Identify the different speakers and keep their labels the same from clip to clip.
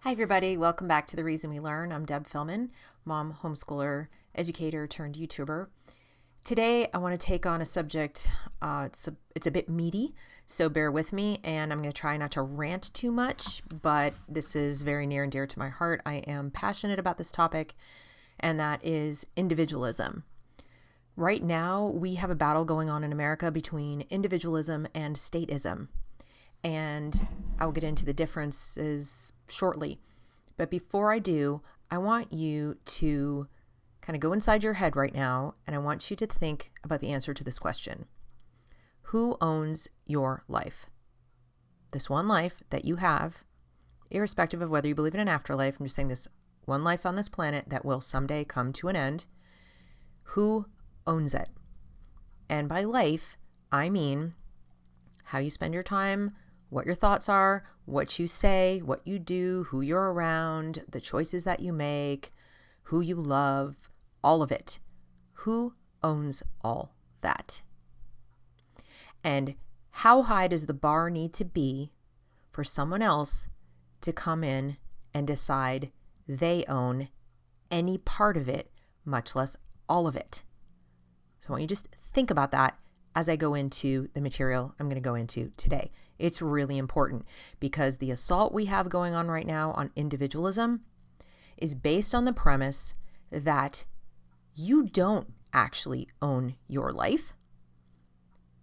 Speaker 1: Hi, everybody. Welcome back to The Reason We Learn. I'm Deb Philman, mom, homeschooler, educator turned YouTuber. Today, I want to take on a subject. It's a bit meaty, so bear with me, and I'm going to try not to rant too much, but this is very near and dear to my heart. I am passionate about this topic, and that is individualism. Right now, we have a battle going on in America between individualism and statism. And I'll get into the differences shortly. But before I do, I want you to kind of go inside your head right now, and I want you to think about the answer to this question. Who owns your life? This one life that you have, irrespective of whether you believe in an afterlife. I'm just saying this one life on this planet that will someday come to an end. Who owns it? And by life, I mean how you spend your time, what your thoughts are, what you say, what you do, who you're around, the choices that you make, who you love, all of it. Who owns all that? And how high does the bar need to be for someone else to come in and decide they own any part of it, much less all of it? So I want you to just think about that as I go into the material I'm going to go into today. It's really important because the assault we have going on right now on individualism is based on the premise that you don't actually own your life.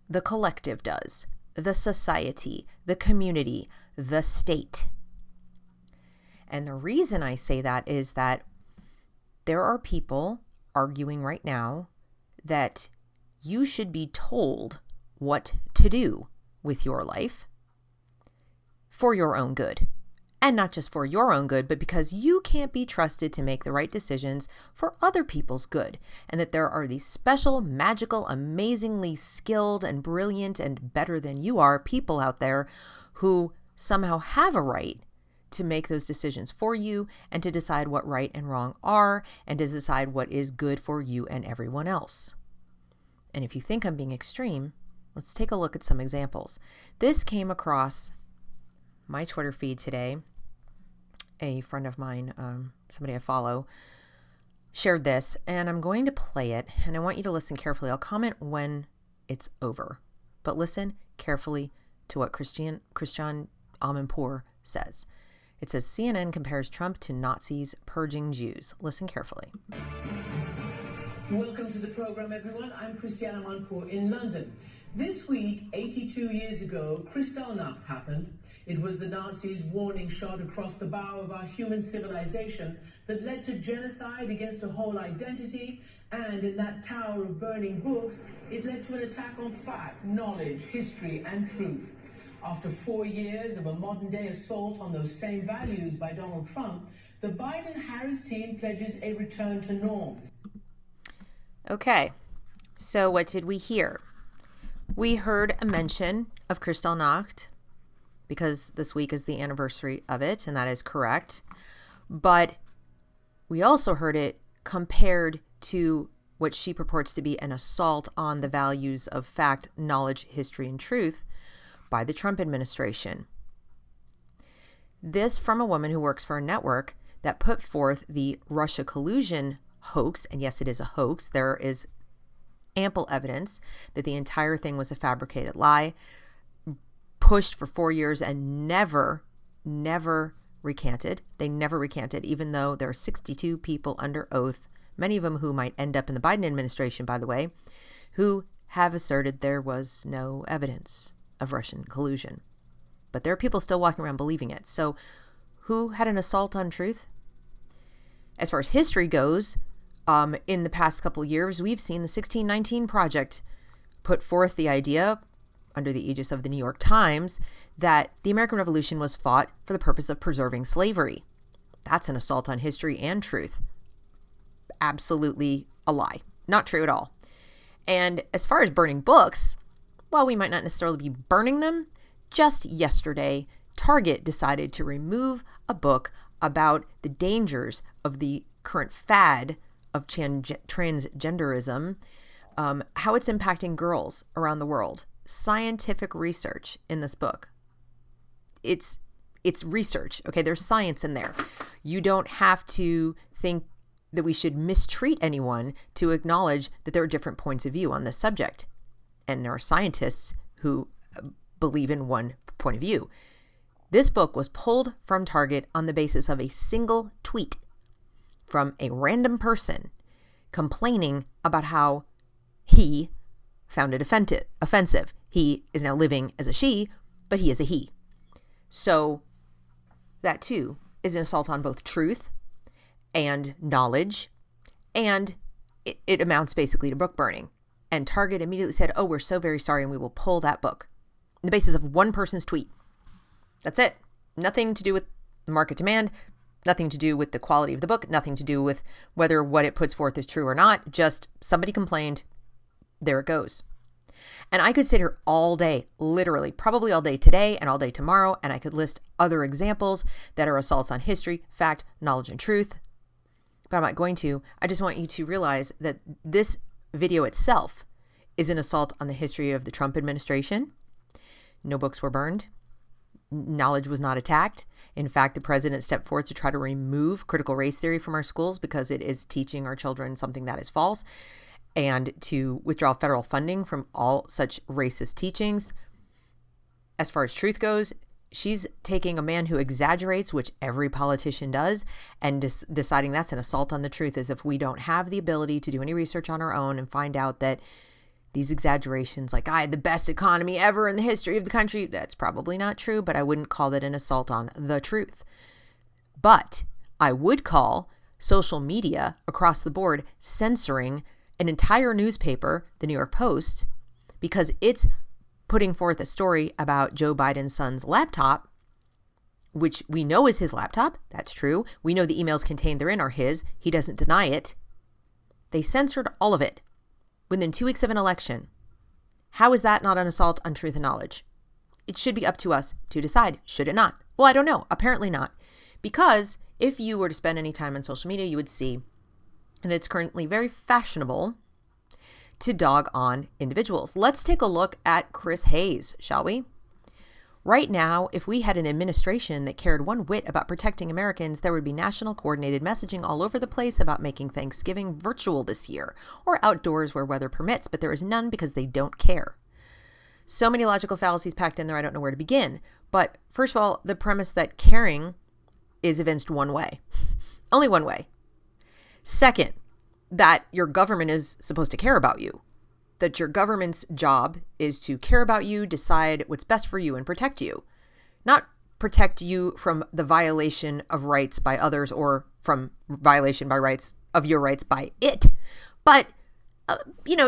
Speaker 1: The collective does, the society, the community, the state. And the reason I say that is that there are people arguing right now that you should be told what to do with your life for your own good. And not just for your own good, but because you can't be trusted to make the right decisions for other people's good. And that there are these special, magical, amazingly skilled and brilliant and better than you are people out there who somehow have a right to make those decisions for you and to decide what right and wrong are and to decide what is good for you and everyone else. And if you think I'm being extreme, let's take a look at some examples. This came across my Twitter feed today. A friend of mine, somebody I follow, shared this, and I'm going to play it, and I want you to listen carefully. I'll comment when it's over, but listen carefully to what Christian Amanpour says. It says, CNN compares Trump to Nazis purging Jews. Listen carefully.
Speaker 2: Welcome to the program, everyone. I'm Christiane Amanpour in London. This week, 82 years ago, Kristallnacht happened. It was the Nazis' warning shot across the bow of our human civilization that led to genocide against a whole identity, and in that tower of burning books, it led to an attack on fact, knowledge, history, and truth. After 4 years of a modern-day assault on those same values by Donald Trump, the Biden-Harris team pledges a return to norms.
Speaker 1: Okay, so what did we hear? We heard a mention of Kristallnacht because this week is the anniversary of it, and that is correct. But we also heard it compared to what she purports to be an assault on the values of fact, knowledge, history, and truth by the Trump administration. This from a woman who works for a network that put forth the Russia collusion hoax, and yes, it is a hoax. There is ample evidence that the entire thing was a fabricated lie, pushed for 4 years and never recanted. They never recanted, even though there are 62 people under oath, many of them who might end up in the Biden administration, by the way, who have asserted there was no evidence of Russian collusion. But there are people still walking around believing it. So who had an assault on truth? As far as history goes, in the past couple years, we've seen the 1619 Project put forth the idea, under the aegis of the New York Times, that the American Revolution was fought for the purpose of preserving slavery. That's an assault on history and truth. Absolutely a lie. Not true at all. And as far as burning books, while we might not necessarily be burning them, just yesterday, Target decided to remove a book about the dangers of the current fad of transgenderism, how it's impacting girls around the world. Scientific research in this book. It's It's research. Okay, there's science in there. You don't have to think that we should mistreat anyone to acknowledge that there are different points of view on this subject. And there are scientists who believe in one point of view. This book was pulled from Target on the basis of a single tweet from a random person complaining about how he found it offensive. He is now living as a she, but he is a he. So that too is an assault on both truth and knowledge, and it amounts basically to book burning. And Target immediately said, oh, we're so very sorry, and we will pull that book on the basis of one person's tweet. That's it. Nothing to do with market demand, nothing to do with the quality of the book, nothing to do with whether what it puts forth is true or not. Just somebody complained. There it goes. And I could sit here all day, literally, probably all day today and all day tomorrow, and I could list other examples that are assaults on history, fact, knowledge, and truth. But I'm not going to. I just want you to realize that this video itself is an assault on the history of the Trump administration. No books were burned. Knowledge was not attacked. In fact, the president stepped forward to try to remove critical race theory from our schools because it is teaching our children something that is false, and to withdraw federal funding from all such racist teachings. As far as truth goes, she's taking a man who exaggerates, which every politician does, and deciding that's an assault on the truth, as if we don't have the ability to do any research on our own and find out that these exaggerations, like I had the best economy ever in the history of the country, that's probably not true, but I wouldn't call that an assault on the truth. But I would call social media across the board censoring an entire newspaper, the New York Post, because it's putting forth a story about Joe Biden's son's laptop, which we know is his laptop. That's true. We know the emails contained therein are his. He doesn't deny it. They censored all of it within 2 weeks of an election. How is that not an assault on truth and knowledge? It should be up to us to decide. Should it not? Well, I don't know. Apparently not. Because if you were to spend any time on social media, you would see that it's currently very fashionable to dog on individuals. Let's take a look at Chris Hayes, shall we? Right now, if we had an administration that cared one whit about protecting Americans, there would be national coordinated messaging all over the place about making Thanksgiving virtual this year, or outdoors where weather permits, but there is none because they don't care. So many logical fallacies packed in there, I don't know where to begin. But first of all, the premise that caring is evinced one way. Only one way. Second, that your government is supposed to care about you. That your government's job is to care about you, decide what's best for you, and protect you. Not protect you from the violation of rights by others or from violation by rights of your rights by it, but,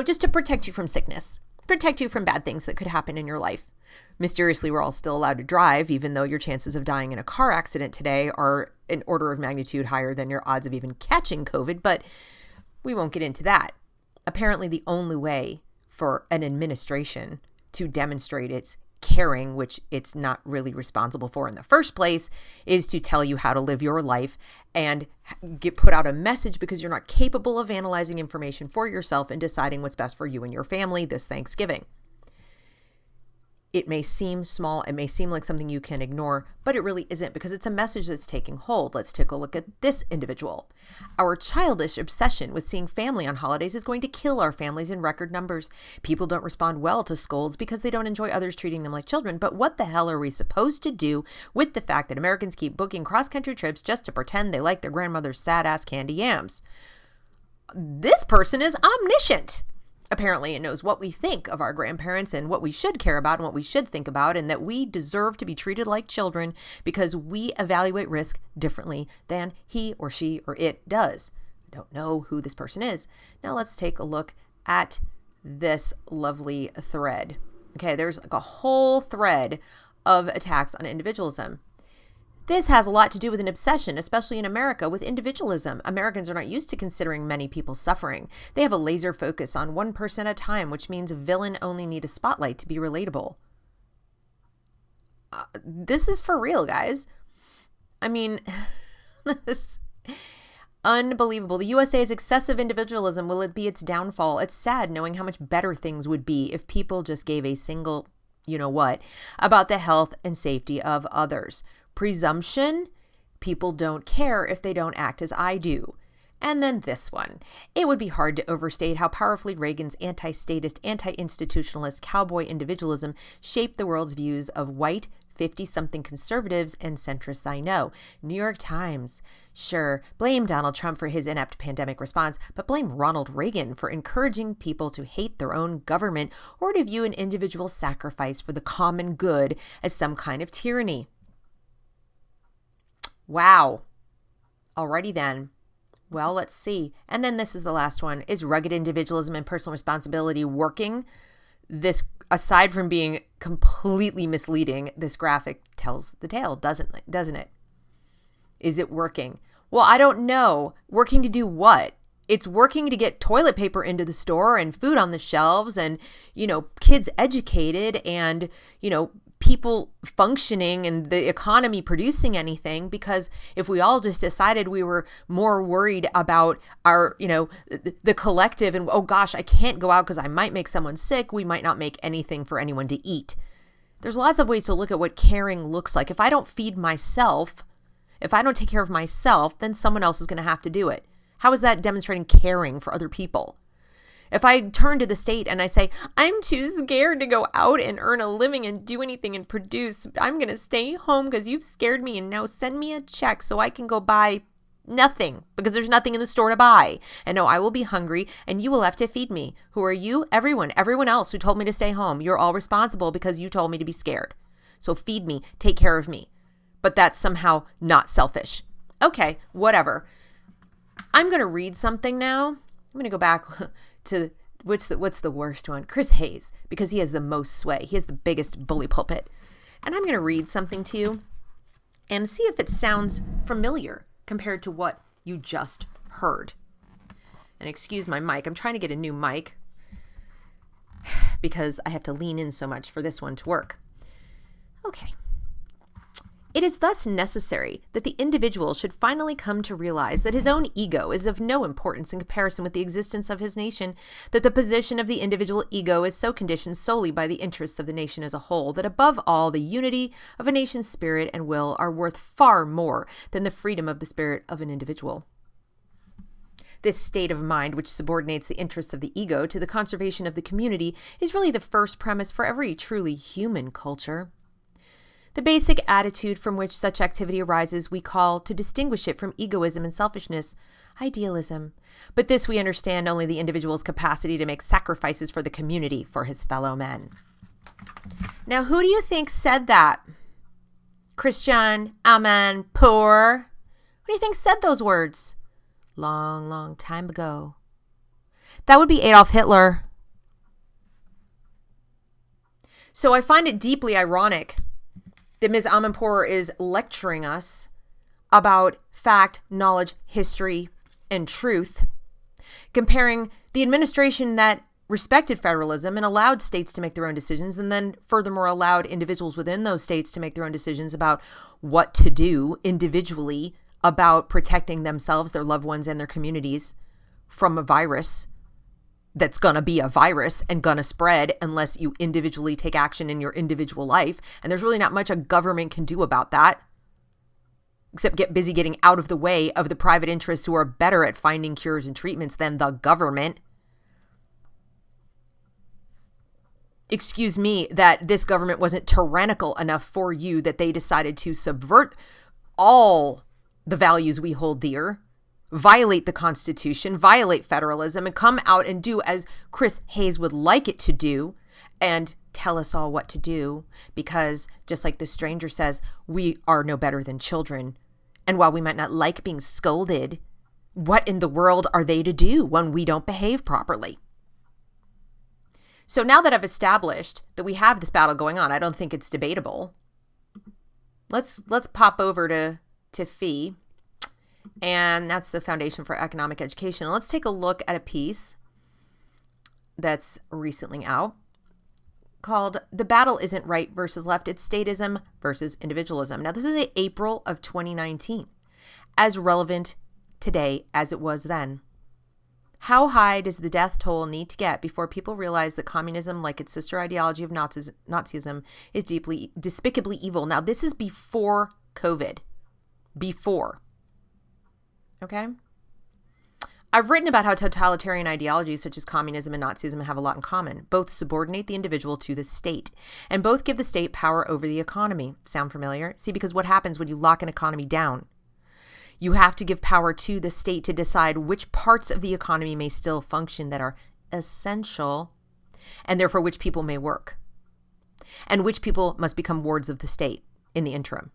Speaker 1: just to protect you from sickness, protect you from bad things that could happen in your life. Mysteriously, we're all still allowed to drive, even though your chances of dying in a car accident today are an order of magnitude higher than your odds of even catching COVID, but we won't get into that. Apparently, the only way for an administration to demonstrate its caring, which it's not really responsible for in the first place, is to tell you how to live your life and put out a message because you're not capable of analyzing information for yourself and deciding what's best for you and your family this Thanksgiving. It may seem small, it may seem like something you can ignore, but it really isn't because it's a message that's taking hold. Let's take a look at this individual. Our childish obsession with seeing family on holidays is going to kill our families in record numbers. People don't respond well to scolds because they don't enjoy others treating them like children. But what the hell are we supposed to do with the fact that Americans keep booking cross-country trips just to pretend they like their grandmother's sad-ass candy yams? This person is omniscient. Apparently, it knows what we think of our grandparents and what we should care about and what we should think about, and that we deserve to be treated like children because we evaluate risk differently than he or she or it does. I don't know who this person is. Now let's take a look at this lovely thread. Okay, there's like a whole thread of attacks on individualism. This has a lot to do with an obsession, especially in America, with individualism. Americans are not used to considering many people suffering. They have a laser focus on one person at a time, which means a villain only need a spotlight to be relatable. This is for real, guys. I mean, this is unbelievable. The USA's excessive individualism, will it be its downfall? It's sad knowing how much better things would be if people just gave a single, you know what, about the health and safety of others. Presumption, people don't care if they don't act as I do. And then this one. It would be hard to overstate how powerfully Reagan's anti-statist, anti-institutionalist, cowboy individualism shaped the world's views of white, 50-something conservatives and centrists I know. New York Times. Sure, blame Donald Trump for his inept pandemic response, but blame Ronald Reagan for encouraging people to hate their own government or to view an individual sacrifice for the common good as some kind of tyranny. Wow. Alrighty then. Well, let's see. And then this is the last one. Is rugged individualism and personal responsibility working? This, aside from being completely misleading, this graphic tells the tale, doesn't it? Is it working? Well, I don't know. Working to do what? It's working to get toilet paper into the store and food on the shelves and, kids educated and, people functioning and the economy producing anything, because if we all just decided we were more worried about our, the collective and, oh gosh, I can't go out because I might make someone sick, we might not make anything for anyone to eat. There's lots of ways to look at what caring looks like. If I don't feed myself, if I don't take care of myself, then someone else is going to have to do it. How is that demonstrating caring for other people? If I turn to the state and I say, I'm too scared to go out and earn a living and do anything and produce, I'm going to stay home because you've scared me and now send me a check so I can go buy nothing because there's nothing in the store to buy. And no, I will be hungry and you will have to feed me. Who are you? Everyone else who told me to stay home. You're all responsible because you told me to be scared. So feed me, take care of me. But that's somehow not selfish. Okay, whatever. I'm going to read something now. I'm going to go back to what's the worst one? Chris Hayes, because he has the most sway. He has the biggest bully pulpit. And I'm going to read something to you and see if it sounds familiar compared to what you just heard. And excuse my mic. I'm trying to get a new mic because I have to lean in so much for this one to work. Okay. It is thus necessary that the individual should finally come to realize that his own ego is of no importance in comparison with the existence of his nation, that the position of the individual ego is so conditioned solely by the interests of the nation as a whole, that above all, the unity of a nation's spirit and will are worth far more than the freedom of the spirit of an individual. This state of mind, which subordinates the interests of the ego to the conservation of the community, is really the first premise for every truly human culture. The basic attitude from which such activity arises we call, to distinguish it from egoism and selfishness, idealism. But this we understand only the individual's capacity to make sacrifices for the community, for his fellow men. Now, who do you think said that? Christian Amanpour. Who do you think said those words? Long, long time ago. That would be Adolf Hitler. So I find it deeply ironic that Ms. Amanpour is lecturing us about fact, knowledge, history, and truth, comparing the administration that respected federalism and allowed states to make their own decisions, and then furthermore allowed individuals within those states to make their own decisions about what to do individually about protecting themselves, their loved ones, and their communities from a virus that's going to be a virus and going to spread unless you individually take action in your individual life. And there's really not much a government can do about that, except get busy getting out of the way of the private interests who are better at finding cures and treatments than the government. Excuse me, that this government wasn't tyrannical enough for you that they decided to subvert all the values we hold dear, violate the Constitution, violate federalism, and come out and do as Chris Hayes would like it to do and tell us all what to do, because just like the stranger says, we are no better than children. And while we might not like being scolded, what in the world are they to do when we don't behave properly? So now that I've established that we have this battle going on, I don't think it's debatable. Let's pop over to FEE. And that's the Foundation for Economic Education. Let's take a look at a piece that's recently out called The Battle Isn't Right versus Left, It's Statism versus Individualism. Now, this is April of 2019, as relevant today as it was then. How high does the death toll need to get before people realize that communism, like its sister ideology of Nazism, is deeply, despicably evil? Now, this is before COVID. Before. Okay? I've written about how totalitarian ideologies such as communism and Nazism have a lot in common. Both subordinate the individual to the state, and both give the state power over the economy. Sound familiar? See, because what happens when you lock an economy down? You have to give power to the state to decide which parts of the economy may still function that are essential, and therefore which people may work, and which people must become wards of the state in the interim.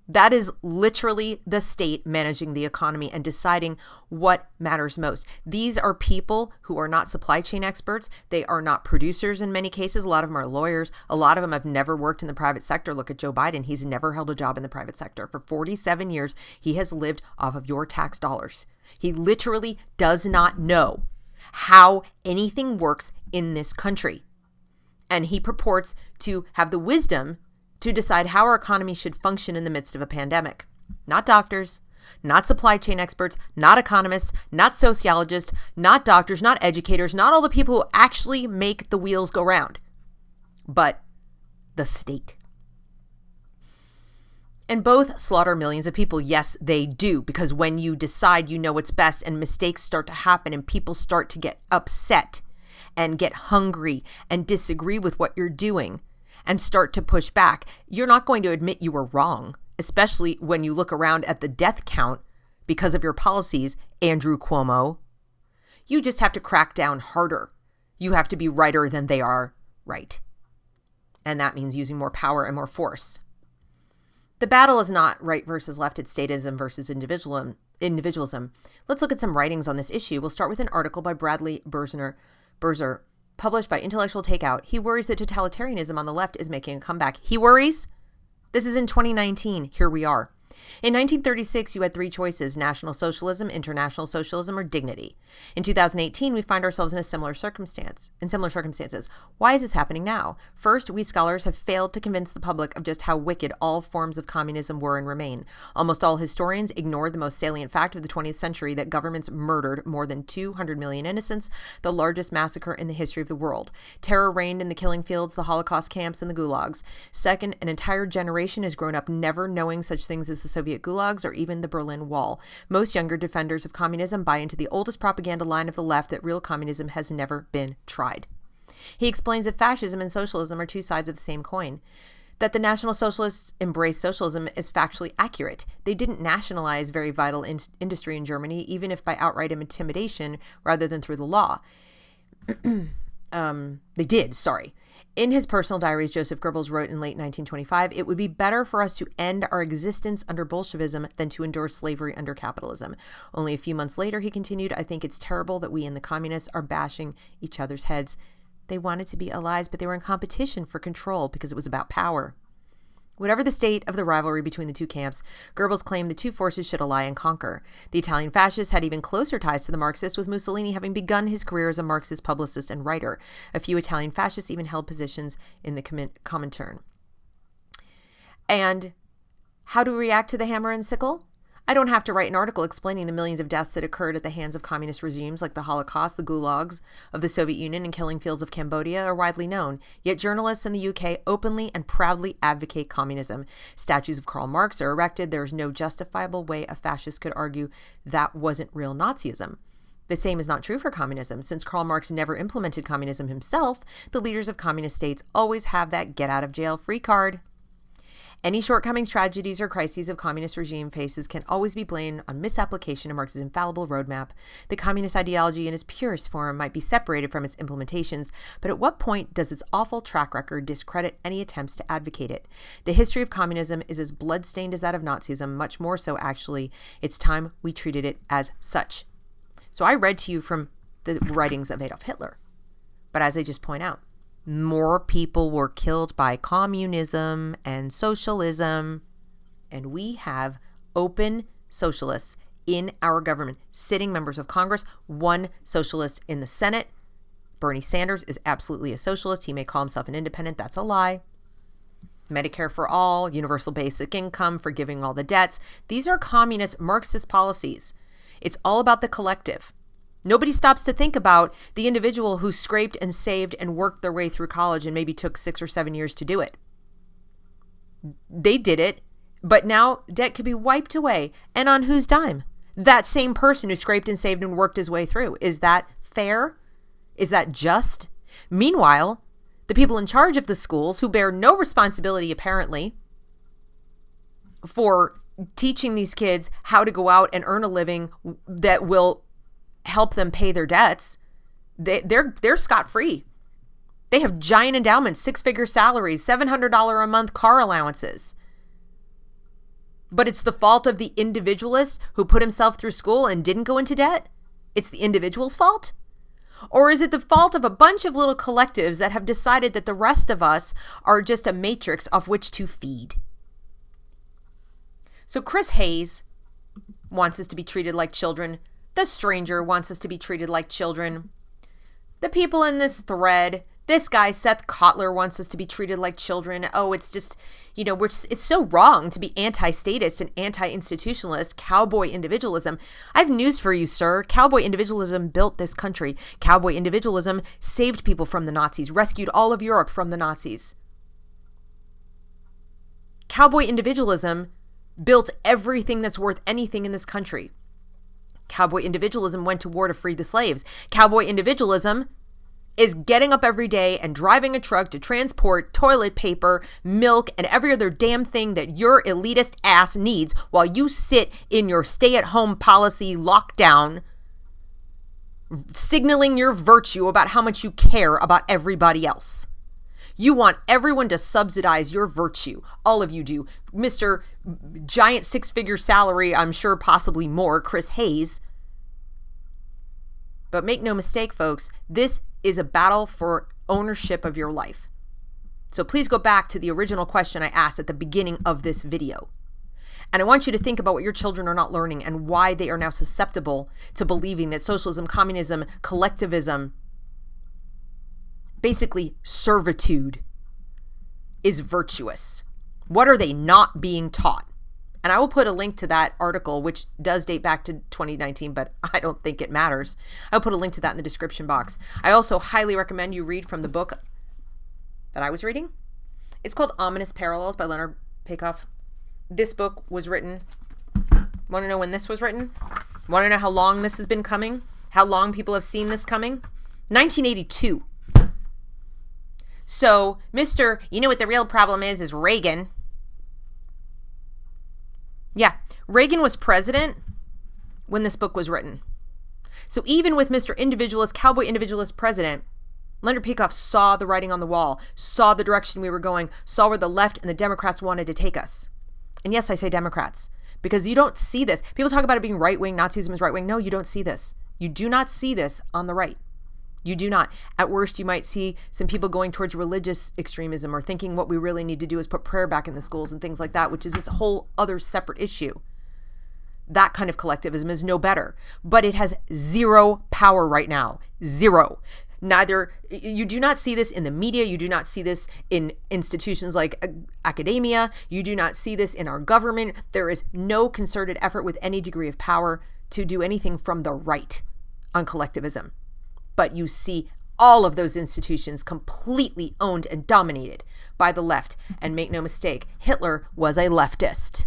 Speaker 1: That is literally the state managing the economy and deciding what matters most. These are people who are not supply chain experts. They are not producers in many cases. A lot of them are lawyers. A lot of them have never worked in the private sector. Look at Joe Biden. He's never held a job in the private sector. For 47 years, he has lived off of your tax dollars. He literally does not know how anything works in this country. And he purports to have the wisdom to decide how our economy should function in the midst of a pandemic. Not doctors, not supply chain experts, not economists, not sociologists, not doctors, not educators, not all the people who actually make the wheels go round, but the state. And both slaughter millions of people. Yes, they do, because when you decide you know what's best and mistakes start to happen and people start to get upset and get hungry and disagree with what you're doing, and start to push back, you're not going to admit you were wrong, especially when you look around at the death count because of your policies, Andrew Cuomo. You just have to crack down harder. You have to be righter than they are right. And that means using more power and more force. The battle is not right versus left, it's statism versus individualism. Let's look at some writings on this issue. We'll start with an article by Bradley Berzer, published by Intellectual Takeout. He worries that totalitarianism on the left is making a comeback. He worries? This is in 2019. Here we are. In 1936, you had three choices: National Socialism, International Socialism, or dignity. In 2018, we find ourselves in similar circumstances. Why is this happening now? First, we scholars have failed to convince the public of just how wicked all forms of communism were and remain. Almost all historians ignored the most salient fact of the 20th century, that governments murdered more than 200 million innocents, the largest massacre in the history of the world. Terror reigned in the killing fields, the Holocaust camps, and the gulags. Second, an entire generation has grown up never knowing such things as the Soviet gulags or even the Berlin Wall. Most younger defenders of communism buy into the oldest propaganda line of the left, that real communism has never been tried. He explains that fascism and socialism are two sides of the same coin. That the National Socialists embraced socialism is factually accurate. They didn't nationalize very vital industry in Germany, even if by outright intimidation rather than through the law. They did. In his personal diaries, Joseph Goebbels wrote in late 1925, "It would be better for us to end our existence under Bolshevism than to endure slavery under capitalism." Only a few months later, he continued, "I think it's terrible that we and the communists are bashing each other's heads." They wanted to be allies, but they were in competition for control because it was about power. Whatever the state of the rivalry between the two camps, Goebbels claimed the two forces should ally and conquer. The Italian fascists had even closer ties to the Marxists, with Mussolini having begun his career as a Marxist publicist and writer. A few Italian fascists even held positions in the Comintern. And how do we react to the hammer and sickle? I don't have to write an article explaining the millions of deaths that occurred at the hands of communist regimes like the Holocaust, the gulags of the Soviet Union, and killing fields of Cambodia are widely known. Yet journalists in the UK openly and proudly advocate communism. Statues of Karl Marx are erected. There is no justifiable way a fascist could argue that wasn't real Nazism. The same is not true for communism. Since Karl Marx never implemented communism himself, the leaders of communist states always have that get-out-of-jail-free card. Any shortcomings, tragedies, or crises of communist regime faces can always be blamed on misapplication of Marx's infallible roadmap. The communist ideology in its purest form might be separated from its implementations, but at what point does its awful track record discredit any attempts to advocate it? The history of communism is as blood-stained as that of Nazism, much more so actually. It's time we treated it as such. So I read to you from the writings of Adolf Hitler, but as I just point out, more people were killed by communism and socialism, and we have open socialists in our government, sitting members of Congress, one socialist in the Senate. Bernie Sanders is absolutely a socialist. He may call himself an independent. That's a lie. Medicare for all, universal basic income, forgiving all the debts. These are communist Marxist policies. It's all about the collective. Nobody stops to think about the individual who scraped and saved and worked their way through college and maybe took 6 or 7 years to do it. They did it But now debt could be wiped away. And on whose dime? That same person who scraped and saved and worked his way through. Is that fair? Is that just? Meanwhile, the people in charge of the schools, who bear no responsibility apparently for teaching these kids how to go out and earn a living that will help them pay their debts, they're scot-free. They have giant endowments, 6-figure salaries, $700 a month car allowances. But it's the fault of the individualist who put himself through school and didn't go into debt? It's the individual's fault? Or is it the fault of a bunch of little collectives that have decided that the rest of us are just a matrix off which to feed? So Chris Hayes wants us to be treated like children. The stranger wants us to be treated like children. The people in this thread, this guy, Seth Kotler, wants us to be treated like children. Oh, it's just, it's so wrong to be anti-statist and anti-institutionalist, cowboy individualism. I have news for you, sir. Cowboy individualism built this country. Cowboy individualism saved people from the Nazis, rescued all of Europe from the Nazis. Cowboy individualism built everything that's worth anything in this country. Cowboy individualism went to war to free the slaves. Cowboy individualism is getting up every day and driving a truck to transport toilet paper, milk, and every other damn thing that your elitist ass needs while you sit in your stay-at-home policy lockdown, signaling your virtue about how much you care about everybody else. You want everyone to subsidize your virtue. All of you do. Mr. Giant 6-figure salary, I'm sure possibly more, Chris Hayes. But make no mistake, folks, this is a battle for ownership of your life. So please go back to the original question I asked at the beginning of this video. And I want you to think about what your children are not learning and why they are now susceptible to believing that socialism, communism, collectivism, basically servitude, is virtuous. What are they not being taught? And I will put a link to that article, which does date back to 2019, but I don't think it matters. I'll put a link to that in the description box. I also highly recommend you read from the book that I was reading. It's called Ominous Parallels by Leonard Peikoff. This book was written, want to know when this was written? Want to know how long this has been coming? How long people have seen this coming? 1982. So, you know what the real problem is Reagan. Yeah, Reagan was president when this book was written. So even with Mr. Individualist, cowboy individualist president, Leonard Peikoff saw the writing on the wall, saw the direction we were going, saw where the left and the Democrats wanted to take us. And yes, I say Democrats, because you don't see this. People talk about it being right-wing, Nazism is right-wing. No, you don't see this. You do not see this on the right. You do not. At worst, you might see some people going towards religious extremism or thinking what we really need to do is put prayer back in the schools and things like that, which is this whole other separate issue. That kind of collectivism is no better, but it has zero power right now. Zero. You do not see this in the media. You do not see this in institutions like academia. You do not see this in our government. There is no concerted effort with any degree of power to do anything from the right on collectivism. But you see all of those institutions completely owned and dominated by the left. And make no mistake, Hitler was a leftist.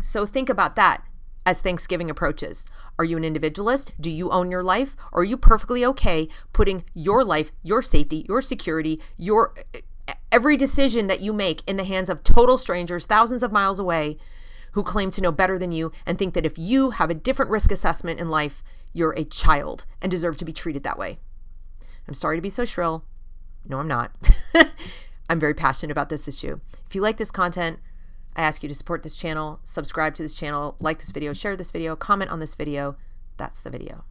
Speaker 1: So think about that as Thanksgiving approaches. Are you an individualist? Do you own your life? Or are you perfectly okay putting your life, your safety, your security, your every decision that you make in the hands of total strangers thousands of miles away who claim to know better than you and think that if you have a different risk assessment in life, you're a child and deserve to be treated that way? I'm sorry to be so shrill. No, I'm not. I'm very passionate about this issue. If you like this content, I ask you to support this channel, subscribe to this channel, like this video, share this video, comment on this video. That's the video.